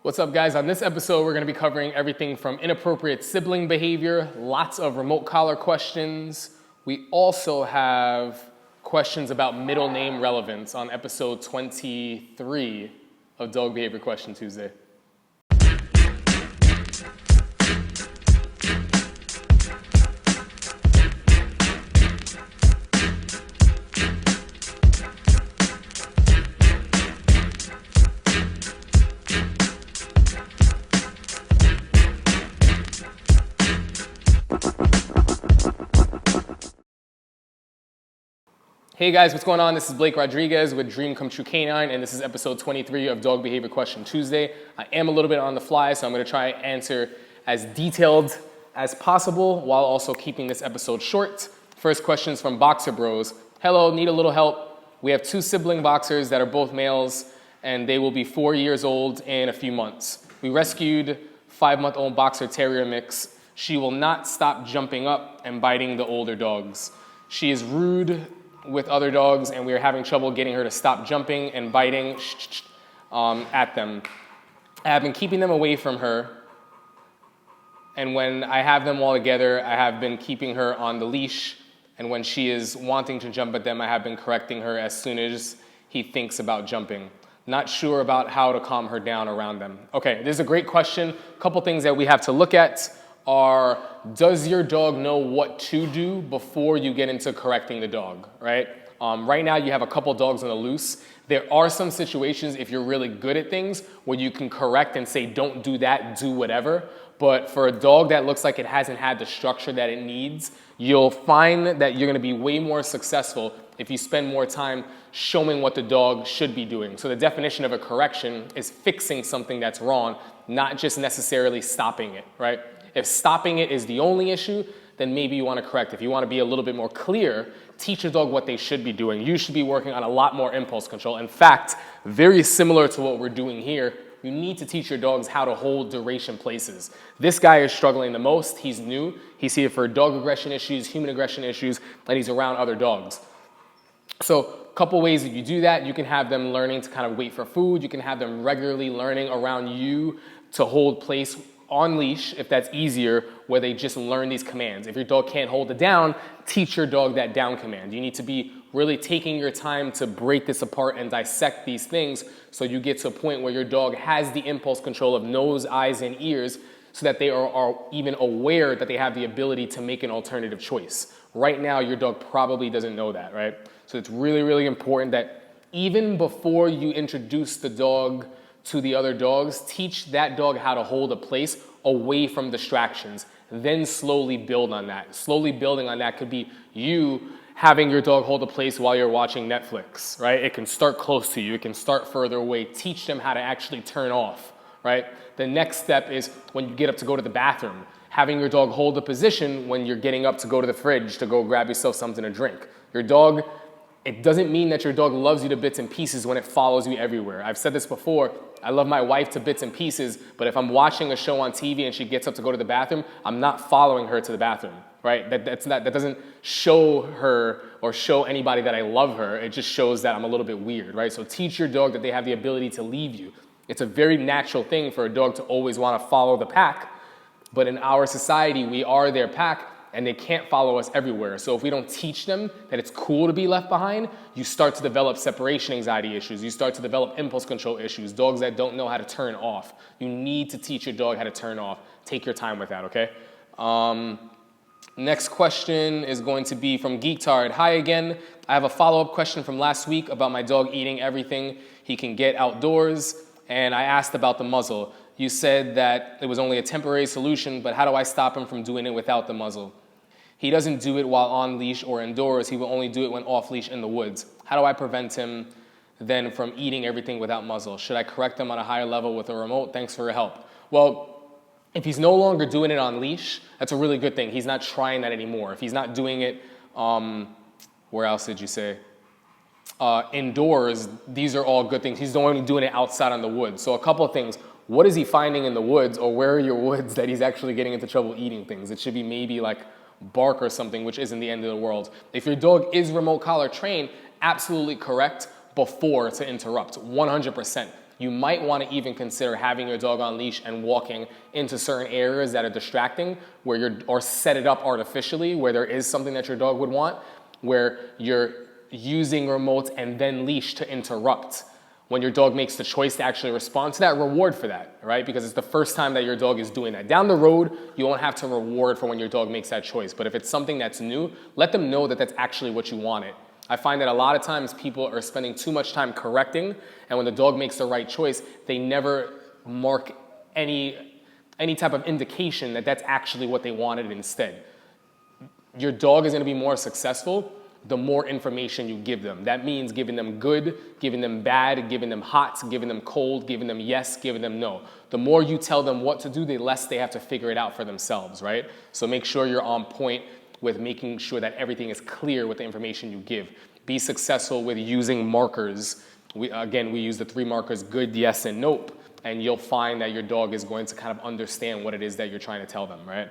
What's up, guys? On this episode, we're going to be covering everything from inappropriate sibling behavior, lots of remote collar questions. We also have questions about middle name relevance on episode 23 of Dog Behavior Question Tuesday. Hey guys, what's going on? This is Blake Rodriguez with Dream Come True K9, and this is episode 23 of Dog Behavior Question Tuesday. I am a little bit on the fly, so I'm going to try and answer as detailed as possible while also keeping this episode short. First question is from Boxer Bros. Hello, need a little help. We have two sibling boxers that are both males, and they will be 4 years old in a few months. We rescued 5-month-old boxer terrier mix. She will not stop jumping up and biting the older dogs. She is rude with other dogs, and we are having trouble getting her to stop jumping and biting at them. I have been keeping them away from her, and when I have them all together, I have been keeping her on the leash, and when she is wanting to jump at them, I have been correcting her as soon as he thinks about jumping. Not sure about how to calm her down around them. Okay, this is a great question. A couple things that we have to look at are, does your dog know what to do before you get into correcting the dog, right? Right now you have a couple dogs on the loose. There are some situations, if you're really good at things, where you can correct and say, don't do that, do whatever. But for a dog that looks like it hasn't had the structure that it needs, you'll find that you're gonna be way more successful if you spend more time showing what the dog should be doing. So the definition of a correction is fixing something that's wrong, not just necessarily stopping it, right? If stopping it is the only issue, then maybe you want to correct. If you want to be a little bit more clear, teach your dog what they should be doing. You should be working on a lot more impulse control. In fact, very similar to what we're doing here, you need to teach your dogs how to hold duration places. This guy is struggling the most. He's new. He's here for dog aggression issues, human aggression issues, and he's around other dogs. So a couple ways that you do that. You can have them learning to kind of wait for food. You can have them regularly learning around you to hold place on leash, if that's easier, where they just learn these commands. If your dog can't hold it down, teach your dog that down command. You need to be really taking your time to break this apart and dissect these things so you get to a point where your dog has the impulse control of nose, eyes, and ears so that they are even aware that they have the ability to make an alternative choice. Right now, your dog probably doesn't know that, right? So it's really, really important that even before you introduce the dog to the other dogs, teach that dog how to hold a place away from distractions, then slowly build on that. Slowly building on that could be you having your dog hold a place while you're watching Netflix, right? It can start close to you, it can start further away. Teach them how to actually turn off, right? The next step is when you get up to go to the bathroom, having your dog hold a position when you're getting up to go to the fridge to go grab yourself something to drink. Your dog, it doesn't mean that your dog loves you to bits and pieces when it follows you everywhere. I've said this before, I love my wife to bits and pieces, but if I'm watching a show on TV and she gets up to go to the bathroom, I'm not following her to the bathroom, right? That doesn't show her or show anybody that I love her. It just shows that I'm a little bit weird, right? So teach your dog that they have the ability to leave you. It's a very natural thing for a dog to always want to follow the pack, but in our society, we are their pack, and they can't follow us everywhere. So if we don't teach them that it's cool to be left behind, you start to develop separation anxiety issues. You start to develop impulse control issues, dogs that don't know how to turn off. You need to teach your dog how to turn off. Take your time with that, okay? Next question is going to be from Geektard. Hi again. I have a follow-up question from last week about my dog eating everything he can get outdoors, and I asked about the muzzle. You said that it was only a temporary solution, but how do I stop him from doing it without the muzzle? He doesn't do it while on leash or indoors. He will only do it when off leash in the woods. How do I prevent him then from eating everything without muzzle? Should I correct him on a higher level with a remote? Thanks for your help. Well, if he's no longer doing it on leash, that's a really good thing. He's not trying that anymore. If he's not doing it, where else did you say? Indoors, these are all good things. He's only doing it outside on the woods. So a couple of things. What is he finding in the woods, or where are your woods that he's actually getting into trouble eating things? It should be maybe like bark or something, which isn't the end of the world. If your dog is remote collar trained, absolutely correct before to interrupt, 100%. you might want to even consider having your dog on leash and walking into certain areas that are distracting, or set it up artificially where there is something that your dog would want, where you're using remotes and then leash to interrupt. When your dog makes the choice to actually respond to that, reward for that, right? Because it's the first time that your dog is doing that. Down the road, you won't have to reward for when your dog makes that choice. But if it's something that's new, let them know that that's actually what you wanted. I find that a lot of times people are spending too much time correcting, and when the dog makes the right choice, they never mark any type of indication that that's actually what they wanted instead. Your dog is going to be more successful the more information you give them. That means giving them good, giving them bad, giving them hot, giving them cold, giving them yes, giving them no. The more you tell them what to do, the less they have to figure it out for themselves, right? So make sure you're on point with making sure that everything is clear with the information you give. Be successful with using markers. We use the 3 markers, good, yes, and nope, and you'll find that your dog is going to kind of understand what it is that you're trying to tell them, right?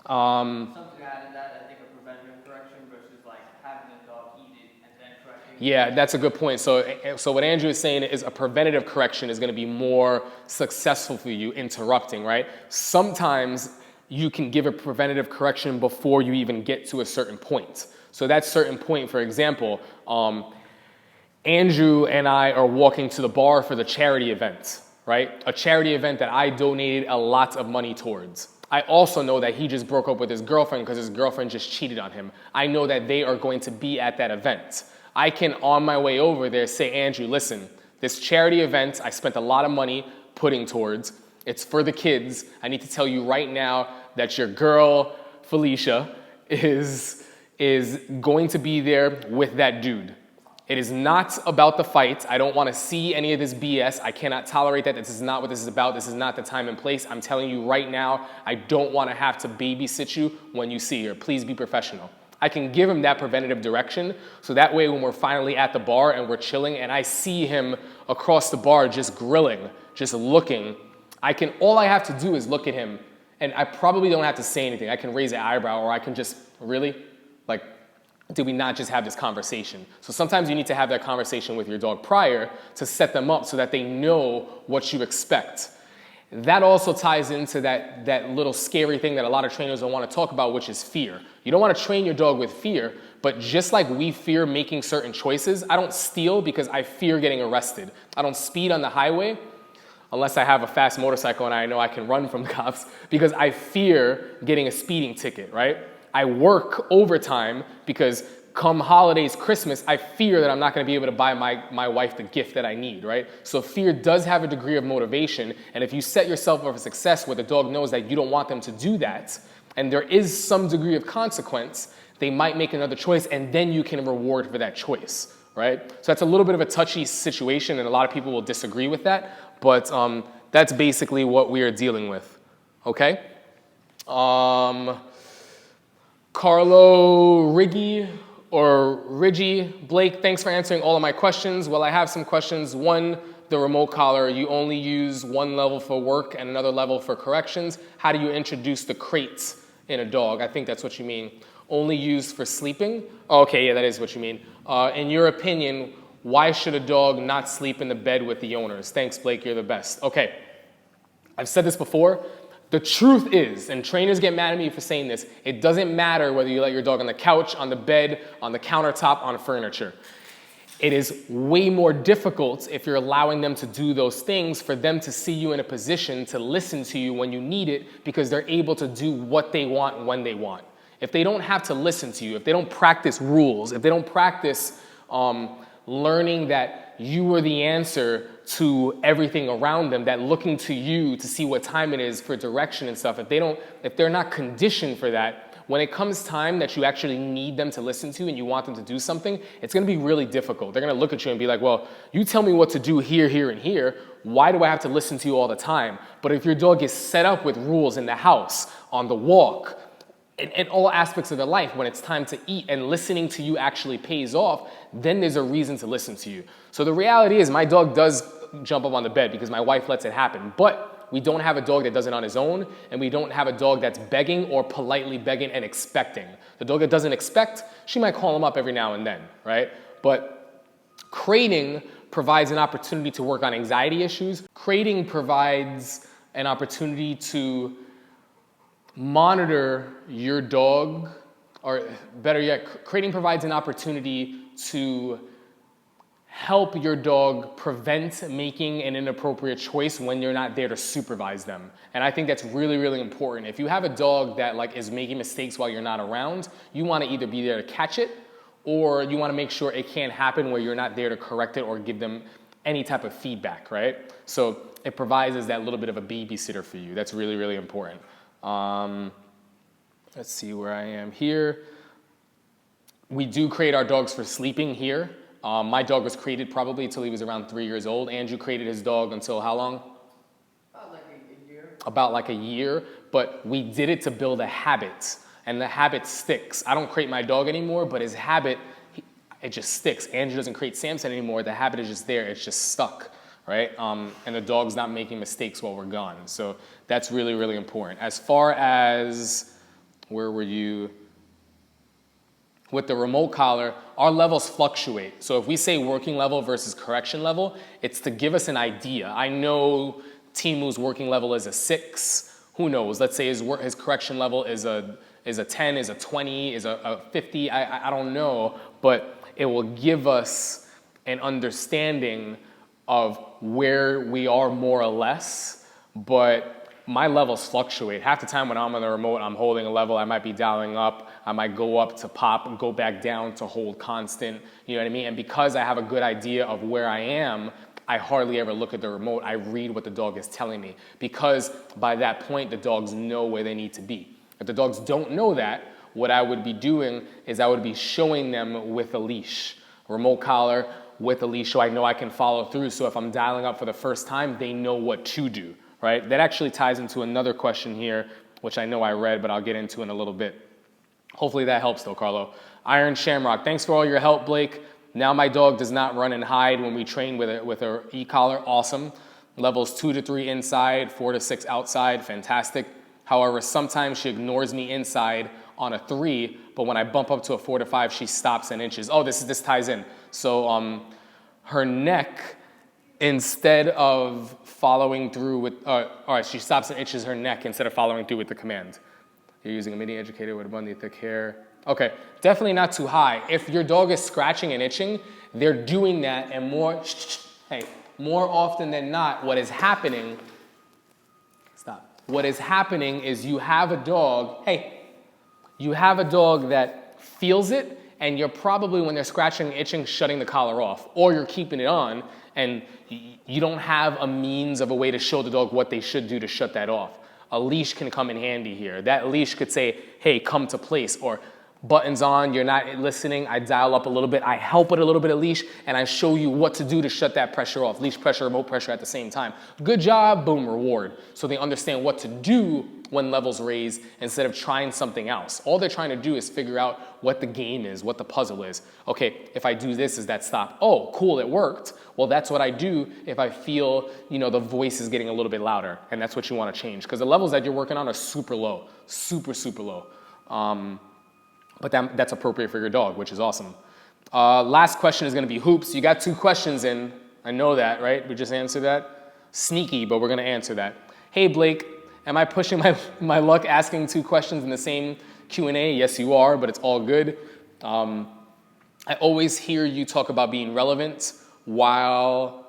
Something to add to that, I think a preventative correction versus like having a dog eat it and then correcting. Yeah, that's a good point. So what Andrew is saying is a preventative correction is going to be more successful for you, interrupting, right? Sometimes you can give a preventative correction before you even get to a certain point. So that certain point, for example, Andrew and I are walking to the bar for the charity event, right? A charity event that I donated a lot of money towards. I also know that he just broke up with his girlfriend because his girlfriend just cheated on him. I know that they are going to be at that event. I can, on my way over there, say, Andrew, listen, this charity event I spent a lot of money putting towards. It's for the kids. I need to tell you right now that your girl, Felicia, is going to be there with that dude. It is not about the fight. I don't want to see any of this BS. I cannot tolerate that. This is not what this is about. This is not the time and place. I'm telling you right now, I don't want to have to babysit you when you see her. Please be professional. I can give him that preventative direction, so that way when we're finally at the bar and we're chilling and I see him across the bar just grilling, just looking, all I have to do is look at him, and I probably don't have to say anything. I can raise an eyebrow, or I can just, really? Like, did we not just have this conversation? So sometimes you need to have that conversation with your dog prior to set them up so that they know what you expect. That also ties into that little scary thing that a lot of trainers don't want to talk about, which is fear. You don't want to train your dog with fear, but just like we fear making certain choices, I don't steal because I fear getting arrested. I don't speed on the highway unless I have a fast motorcycle and I know I can run from the cops because I fear getting a speeding ticket, right? I work overtime because come holidays, Christmas, I fear that I'm not going to be able to buy my wife the gift that I need, right? So fear does have a degree of motivation, and if you set yourself up for success where the dog knows that you don't want them to do that, and there is some degree of consequence, they might make another choice, and then you can reward for that choice, right? So that's a little bit of a touchy situation, and a lot of people will disagree with that, but that's basically what we are dealing with, okay? Carlo Riggi or Riggi, Blake, thanks for answering all of my questions. Well, I have some questions. One, the remote collar, you only use one level for work and another level for corrections. How do you introduce the crates in a dog? I think that's what you mean. Only used for sleeping? Okay, yeah, that is what you mean. In your opinion, why should a dog not sleep in the bed with the owners? Thanks, Blake, you're the best. Okay, I've said this before. The truth is, and trainers get mad at me for saying this, it doesn't matter whether you let your dog on the couch, on the bed, on the countertop, on furniture. It is way more difficult if you're allowing them to do those things for them to see you in a position to listen to you when you need it because they're able to do what they want when they want. If they don't have to listen to you, if they don't practice rules, if they don't practice learning that you are the answer to everything around them, that looking to you to see what time it is for direction and stuff, if they're not conditioned for that, when it comes time that you actually need them to listen to and you want them to do something, it's going to be really difficult. They're going to look at you and be like, well, you tell me what to do here, here, and here. Why do I have to listen to you all the time? But if your dog is set up with rules in the house, on the walk, in all aspects of their life, when it's time to eat and listening to you actually pays off, then there's a reason to listen to you. So the reality is my dog does jump up on the bed because my wife lets it happen. But we don't have a dog that does it on his own, and we don't have a dog that's begging or politely begging and expecting. The dog that doesn't expect, she might call him up every now and then, right? But crating provides an opportunity to work on anxiety issues. Crating provides an opportunity to monitor your dog, or better yet, crating provides an opportunity to help your dog prevent making an inappropriate choice when you're not there to supervise them. And I think that's really, really important. If you have a dog that like is making mistakes while you're not around, you want to either be there to catch it, or you want to make sure it can't happen where you're not there to correct it or give them any type of feedback, right? So it provides as that little bit of a babysitter for you. That's really, really important. Let's see where I am here. We do crate our dogs for sleeping here. My dog was crated probably until he was around 3 years old. Andrew crated his dog until how long? About like a year. About like a year, but we did it to build a habit, and the habit sticks. I don't crate my dog anymore, but his habit, it just sticks. Andrew doesn't crate Samson anymore. The habit is just there. It's just stuck, right? And the dog's not making mistakes while we're gone. So that's really, really important. As far as, where were you? With the remote collar, our levels fluctuate. So if we say working level versus correction level, it's to give us an idea. I know Timu's working level is a 6. Who knows? Let's say his correction level is a 10, is a 20, is a 50. I don't know, but it will give us an understanding of where we are more or less. But my levels fluctuate. Half the time when I'm on the remote, I'm holding a level. I might be dialing up. I might go up to pop and go back down to hold constant. You know what I mean? And because I have a good idea of where I am, I hardly ever look at the remote. I read what the dog is telling me, because by that point, the dogs know where they need to be. If the dogs don't know that, what I would be doing is I would be showing them with a leash, remote collar with a leash, so I know I can follow through. So if I'm dialing up for the first time, they know what to do. Right? That actually ties into another question here, which I know I read, but I'll get into in a little bit. Hopefully that helps though, Carlo. Iron Shamrock, thanks for all your help, Blake. Now my dog does not run and hide when we train with her e-collar. Awesome. Levels 2 to 3 inside, 4 to 6 outside. Fantastic. However, sometimes she ignores me inside on a 3, but when I bump up to a 4 to 5, she stops and inches. Oh, this ties in. So her neck, instead of following through with, all right, she stops and itches her neck instead of following through with the command. You're using a mini educator with abundantly thick hair. Okay, definitely not too high. If your dog is scratching and itching, they're doing that, and more often than not, what is happening is you have a dog, you have a dog that feels it, and you're probably, when they're scratching and itching, shutting the collar off, or you're keeping it on, and you don't have a means of a way to show the dog what they should do to shut that off. A leash can come in handy here. That leash could say, hey, come to place, or buttons on, you're not listening, I dial up a little bit, I help with a little bit of leash, and I show you what to do to shut that pressure off. Leash pressure, remote pressure at the same time. Good job, boom, reward. So they understand what to do when levels raise instead of trying something else. All they're trying to do is figure out what the game is, what the puzzle is. Okay, if I do this, is that stop? Oh, cool, it worked. Well, that's what I do if I feel, the voice is getting a little bit louder, and that's what you want to change, because the levels that you're working on are super low, super, super low. But that's appropriate for your dog, which is awesome. Last question is going to be hoops. You got 2 questions in. I know that, right? We just answered that. Sneaky, but we're going to answer that. Hey, Blake, am I pushing my luck asking 2 questions in the same Q&A? Yes, you are, but it's all good. I always hear you talk about being relevant while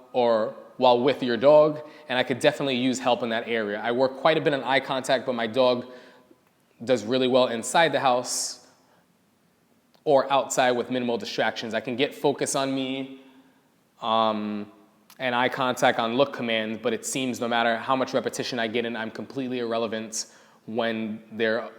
with your dog, and I could definitely use help in that area. I work quite a bit on eye contact, but my dog does really well inside the house or outside with minimal distractions. I can get focus on me and eye contact on look command, but it seems no matter how much repetition I get in, I'm completely irrelevant when there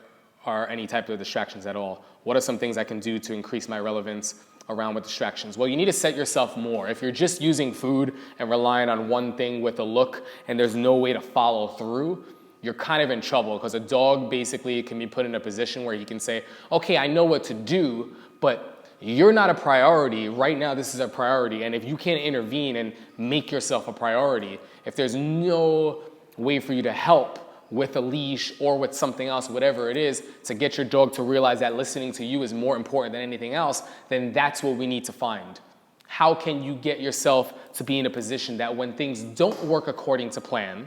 are any type of distractions at all. What are some things I can do to increase my relevance around with distractions? Well, you need to set yourself more. If you're just using food and relying on one thing with a look and there's no way to follow through, you're kind of in trouble, because a dog basically can be put in a position where he can say, okay, I know what to do, but you're not a priority. Right now, this is a priority. And if you can't intervene and make yourself a priority, if there's no way for you to help with a leash or with something else, whatever it is, to get your dog to realize that listening to you is more important than anything else, then that's what we need to find. how can you get yourself to be in a position that when things don't work according to plan,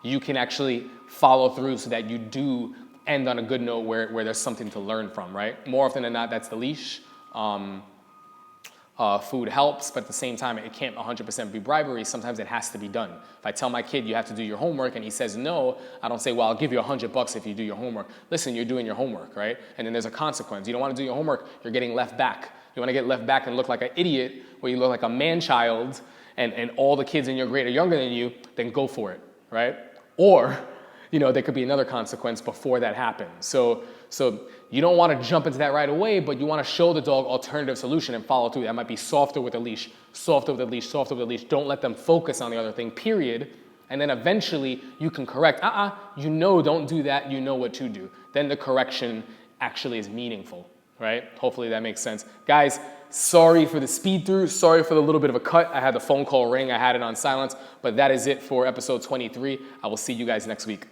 you can actually follow through so that you do end on a good note where there's something to learn from, right? More often than not, that's the leash. Food helps, but at the same time, it can't 100% be bribery. Sometimes it has to be done. If I tell my kid you have to do your homework and he says no, I don't say, well, I'll give you $100 if you do your homework. Listen, you're doing your homework, right? And then there's a consequence. You don't want to do your homework, you're getting left back. You want to get left back and look like an idiot, where you look like a man-child, and all the kids in your grade are younger than you, then go for it, right? Or, there could be another consequence before that happens. So you don't want to jump into that right away, but you want to show the dog alternative solution and follow through. That might be softer with a leash, softer with a leash, softer with a leash. Don't let them focus on the other thing, period. And then eventually you can correct. Don't do that. You know what to do. Then the correction actually is meaningful, right? Hopefully that makes sense. Guys, sorry for the speed through. Sorry for the little bit of a cut. I had the phone call ring. I had it on silence. But that is it for episode 23. I will see you guys next week.